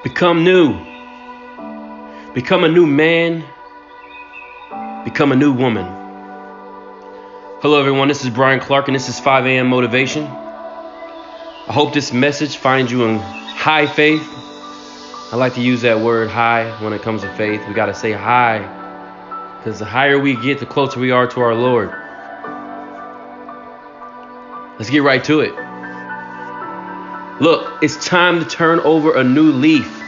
Become new. Become a new man. Become a new woman. Hello everyone, this is Brian Clark and this is 5 a.m. Motivation. I hope this message finds you in high faith. I like to use that word high when it comes to faith. We got to say high because the higher we get, the closer we are to our Lord. Let's get right to it. Look, it's time to turn over a new leaf.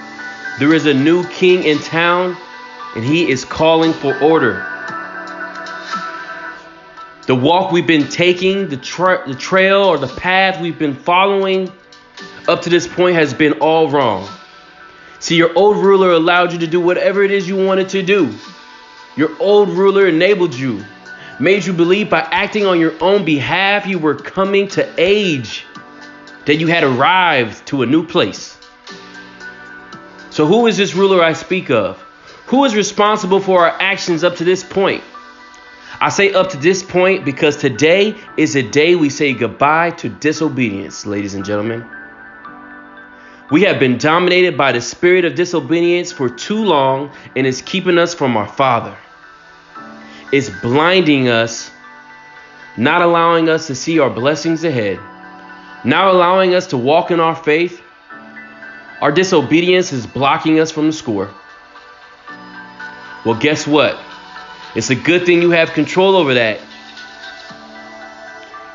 There is a new king in town and he is calling for order. The walk we've been taking, the trail or the path we've been following up to this point has been all wrong. See, your old ruler allowed you to do whatever it is you wanted to do. Your old ruler enabled you, made you believe by acting on your own behalf you were coming to age, that you had arrived to a new place. So who is this ruler I speak of? Who is responsible for our actions up to this point? I say up to this point because today is a day we say goodbye to disobedience, ladies and gentlemen. We have been dominated by the spirit of disobedience for too long, and it's keeping us from our Father. It's blinding us, not allowing us to see our blessings ahead, not allowing us to walk in our faith. Our disobedience is blocking us from the score. Well, guess what? It's a good thing you have control over that.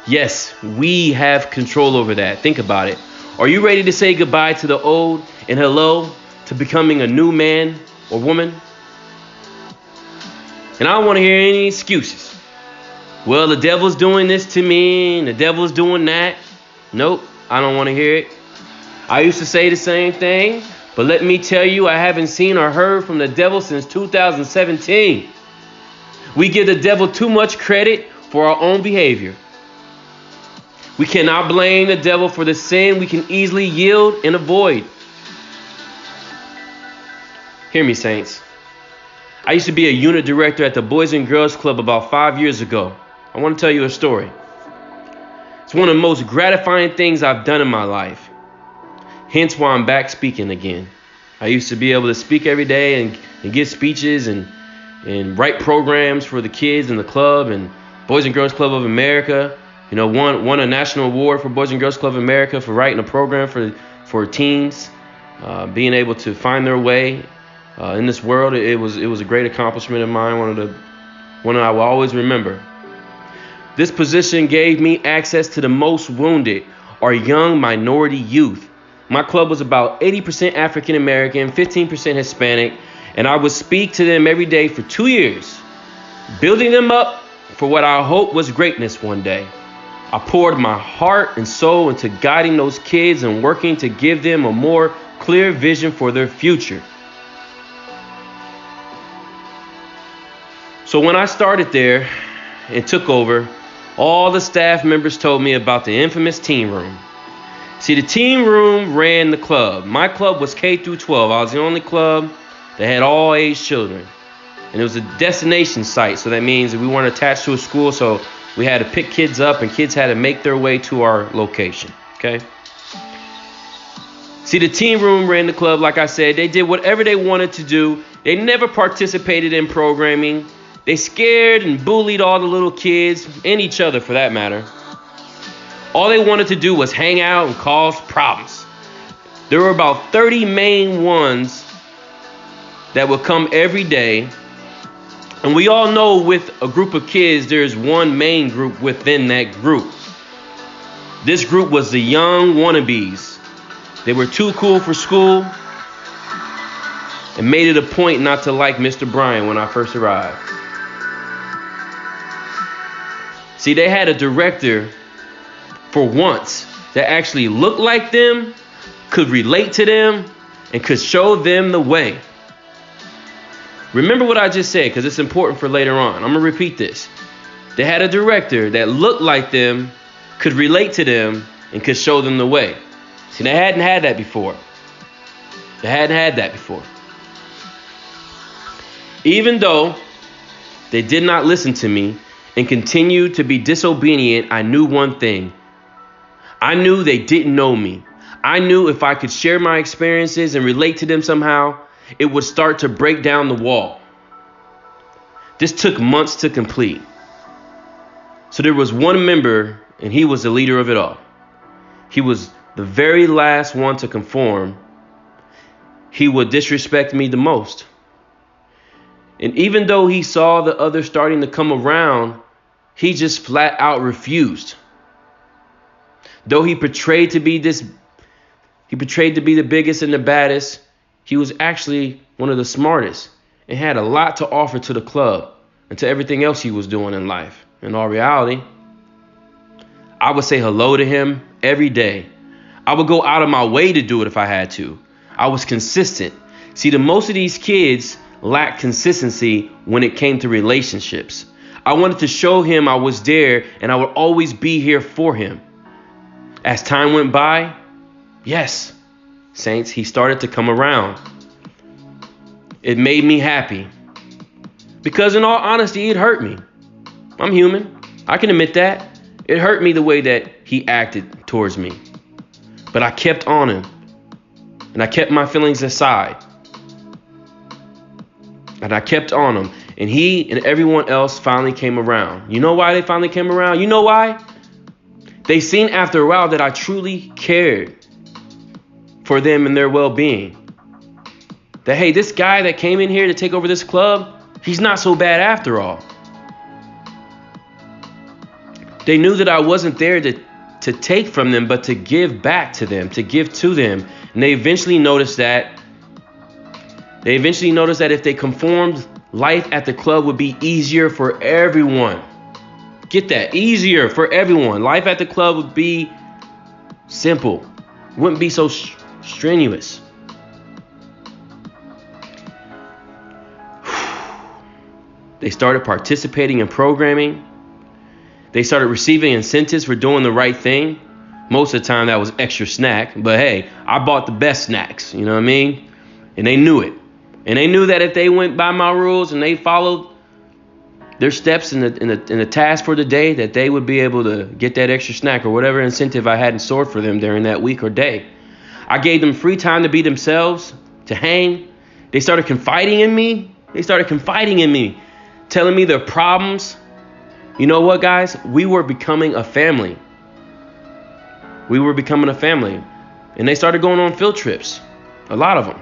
Yes, we have control over that. Think about it. Are you ready to say goodbye to the old and hello to becoming a new man or woman? And I don't want to hear any excuses. Well, the devil's doing this to me and the devil's doing that. Nope, I don't want to hear it. I used to say the same thing, but let me tell you, I haven't seen or heard from the devil since 2017. We give the devil too much credit for our own behavior. We cannot blame the devil for the sin we can easily yield and avoid. Hear me, saints. I used to be a unit director at the Boys and Girls Club about 5 years ago. I want to tell you a story. It's one of the most gratifying things I've done in my life. Hence why I'm back speaking again. I used to be able to speak every day and give speeches and write programs for the kids in the club and Boys and Girls Club of America. You know, won a national award for Boys and Girls Club of America for writing a program for teens, being able to find their way in this world. It was a great accomplishment of mine, one that I will always remember. This position gave me access to the most wounded, our young minority youth. My club was about 80% African American, 15% Hispanic, and I would speak to them every day for 2 years, building them up for what I hoped was greatness one day. I poured my heart and soul into guiding those kids and working to give them a more clear vision for their future. So when I started there and took over, all the staff members told me about the infamous teen room. See, the teen room ran the club. My club was K through 12. I was the only club that had all age children. And it was a destination site. So that means that we weren't attached to a school. So we had to pick kids up and kids had to make their way to our location. Okay. See, the teen room ran the club. Like I said, they did whatever they wanted to do. They never participated in programming. They scared and bullied all the little kids and each other for that matter. All they wanted to do was hang out and cause problems. There were about 30 main ones that would come every day. And we all know with a group of kids, there's one main group within that group. This group was the young wannabes. They were too cool for school and made it a point not to like Mr. Brian when I first arrived. See, they had a director for once that actually looked like them, could relate to them, and could show them the way. Remember what I just said, because it's important for later on. I'm going to repeat this. They had a director that looked like them, could relate to them, and could show them the way. See, they hadn't had that before. Even though they did not listen to me and continued to be disobedient, I knew one thing. I knew they didn't know me. I knew if I could share my experiences and relate to them somehow, it would start to break down the wall. This took months to complete. So there was one member, and he was the leader of it all. He was the very last one to conform. He would disrespect me the most. And even though he saw the others starting to come around, he just flat out refused. Though he portrayed to be the biggest and the baddest, he was actually one of the smartest and had a lot to offer to the club and to everything else he was doing in life. In all reality, I would say hello to him every day. I would go out of my way to do it if I had to. I was consistent. See, most of these kids lack consistency when it came to relationships. I wanted to show him I was there and I would always be here for him. As time went by, yes, saints, he started to come around. It made me happy. Because in all honesty, it hurt me. I'm human. I can admit that. It hurt me the way that he acted towards me. But I kept on him. And I kept my feelings aside. And I kept on him. And he and everyone else finally came around. You know why they finally came around? You know why? They seen after a while that I truly cared for them and their well-being. That, hey, this guy that came in here to take over this club, he's not so bad after all. They knew that I wasn't there to take from them, but to give back to them, to give to them. And they eventually noticed that if they conformed, life at the club would be easier for everyone. Get that? Easier for everyone. Life at the club would be simple. Wouldn't be so strenuous. They started participating in programming. They started receiving incentives for doing the right thing. Most of the time that was extra snack. But hey, I bought the best snacks. You know what I mean? And they knew it. And they knew that if they went by my rules and they followed their steps in the task for the day, that they would be able to get that extra snack or whatever incentive I had in store for them during that week or day. I gave them free time to be themselves, to hang. They started confiding in me. Telling me their problems. You know what, guys? We were becoming a family. And they started going on field trips. A lot of them.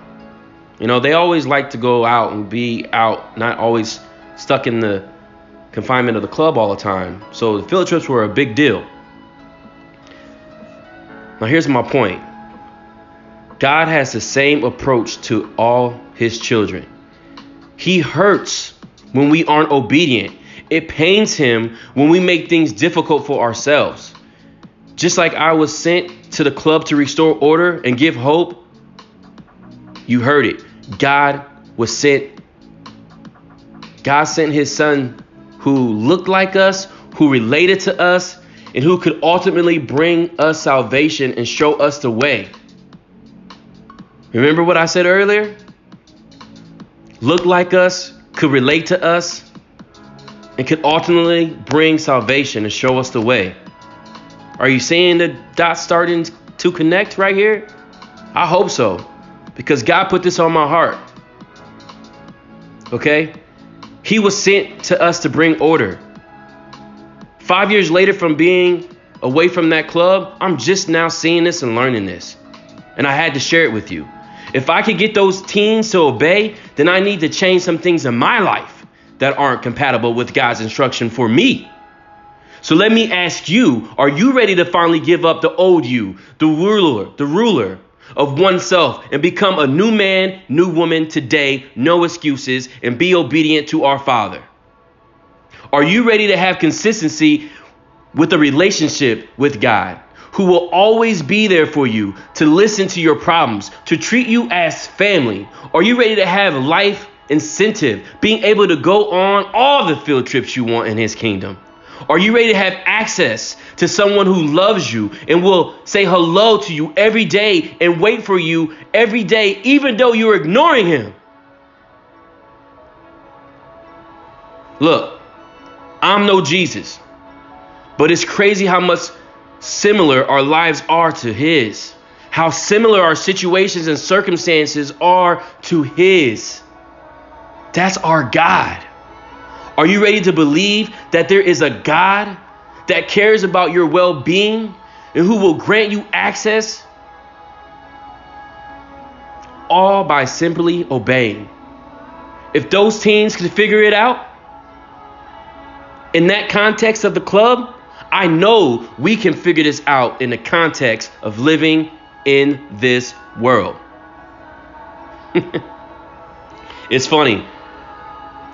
You know, they always like to go out and be out, not always stuck in the confinement of the club all the time. So the field trips were a big deal. Now here's my point. God has the same approach to all his children. He hurts when we aren't obedient. It pains him when we make things difficult for ourselves. Just like I was sent to the club to restore order and give hope, you heard it. God sent his son who looked like us, who related to us, and who could ultimately bring us salvation and show us the way. Remember what I said earlier? Looked like us, could relate to us, and could ultimately bring salvation and show us the way. Are you seeing the dots starting to connect right here? I hope so, because God put this on my heart. Okay? He was sent to us to bring order. 5 years later from being away from that club, I'm just now seeing this and learning this. And I had to share it with you. If I could get those teens to obey, then I need to change some things in my life that aren't compatible with God's instruction for me. So let me ask you, are you ready to finally give up the old you, the ruler of oneself, and become a new man, new woman today, no excuses, and be obedient to our Father? Are you ready to have consistency with a relationship with God, who will always be there for you, to listen to your problems, to treat you as family? Are you ready to have life incentive, being able to go on all the field trips you want in his kingdom? Are you ready to have access to someone who loves you and will say hello to you every day and wait for you every day, even though you're ignoring him? Look, I'm no Jesus, but it's crazy how much similar our lives are to his. how similar our situations and circumstances are to his. That's our God. Are you ready to believe that there is a God that cares about your well-being and who will grant you access? All by simply obeying. If those teens could figure it out in that context of the club, I know we can figure this out in the context of living in this world. It's funny.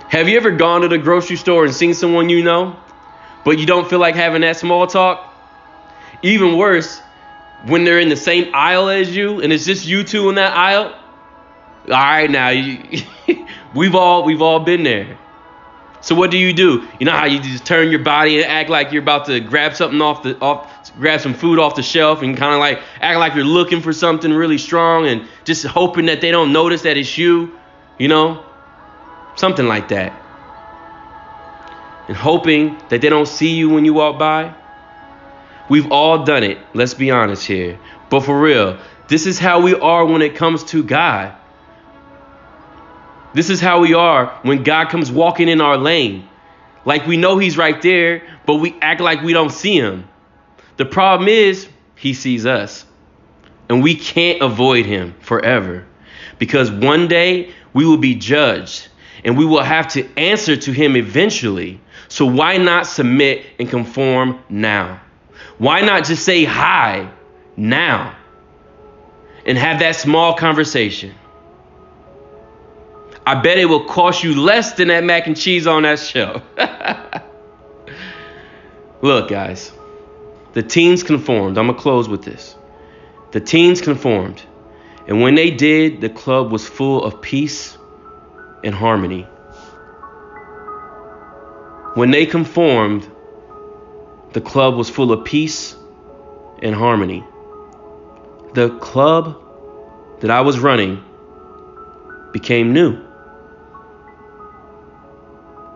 Have you ever gone to the grocery store and seen someone you know, but you don't feel like having that small talk? Even worse, when they're in the same aisle as you and it's just you two in that aisle. All right, now we've all been there. So what do? You know how you just turn your body and act like you're about to grab something grab some food off the shelf and kind of like act like you're looking for something really strong and just hoping that they don't notice that it's you, something like that. And hoping that they don't see you when you walk by. We've all done it. Let's be honest here. But for real, this is how we are when it comes to God. This is how we are when God comes walking in our lane. Like we know he's right there, but we act like we don't see him. The problem is he sees us. And we can't avoid him forever. Because one day we will be judged. And we will have to answer to him eventually. So why not submit and conform now? Why not just say hi now? And have that small conversation. I bet it will cost you less than that mac and cheese on that shelf. Look, guys, the teens conformed. I'm going to close with this. The teens conformed. And when they did, the club was full of peace and harmony. When they conformed, the club was full of peace and harmony. The club that I was running became new.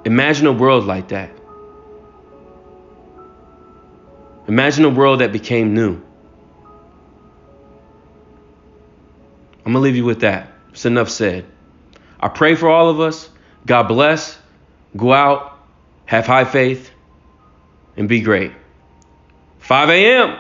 Imagine a world like that. Imagine a world that became new. I'm going to leave you with that. It's enough said. I pray for all of us. God bless. Go out, have high faith, and be great. 5 a.m.